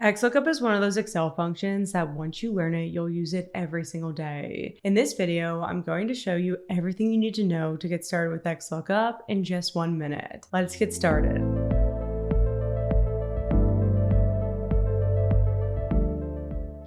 XLOOKUP is one of those Excel functions that once you learn it, you'll use it every single day. In this video, I'm going to show you everything you need to know to get started with XLOOKUP in just 1 minute. Let's get started.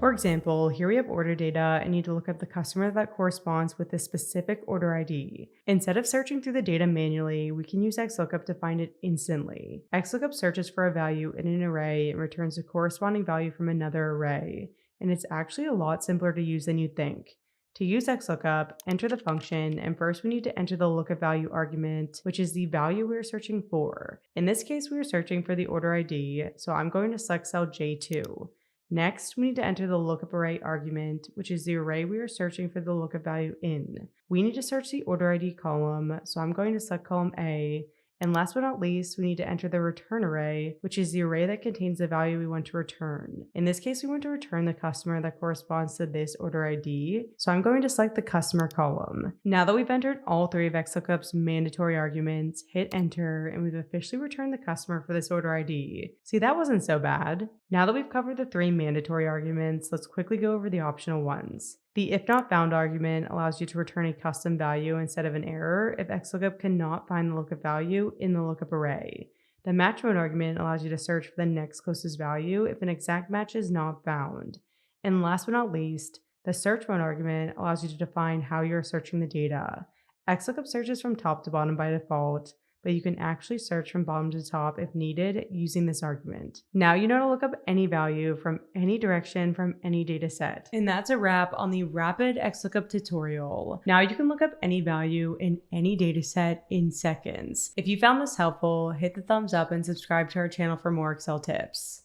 For example, here we have order data and need to look up the customer that corresponds with a specific order ID. Instead of searching through the data manually, we can use XLOOKUP to find it instantly. XLOOKUP searches for a value in an array and returns a corresponding value from another array, and it's actually a lot simpler to use than you'd think. To use XLOOKUP, enter the function, and first we need to enter the lookup value argument, which is the value we're searching for. In this case, we are searching for the order ID, so I'm going to select cell J2. Next, we need to enter the lookup array argument, which is the array we are searching for the lookup value in. We need to search the order ID column, so I'm going to select column A. And last but not least, we need to enter the return array, which is the array that contains the value we want to return. In this case, we want to return the customer that corresponds to this order ID, so I'm going to select the customer column. Now that we've entered all three of XLOOKUP's mandatory arguments, hit enter, and we've officially returned the customer for this order ID. See, that wasn't so bad. Now that we've covered the three mandatory arguments, let's quickly go over the optional ones. The if not found argument allows you to return a custom value instead of an error if XLOOKUP cannot find the lookup value in the lookup array. The match mode argument allows you to search for the next closest value if an exact match is not found. And last but not least, the search mode argument allows you to define how you're searching the data. XLOOKUP searches from top to bottom by default, but you can actually search from bottom to top if needed using this argument. Now you know to look up any value from any direction from any data set. And that's a wrap on the rapid XLOOKUP tutorial. Now you can look up any value in any data set in seconds. If you found this helpful, hit the thumbs up and subscribe to our channel for more Excel tips.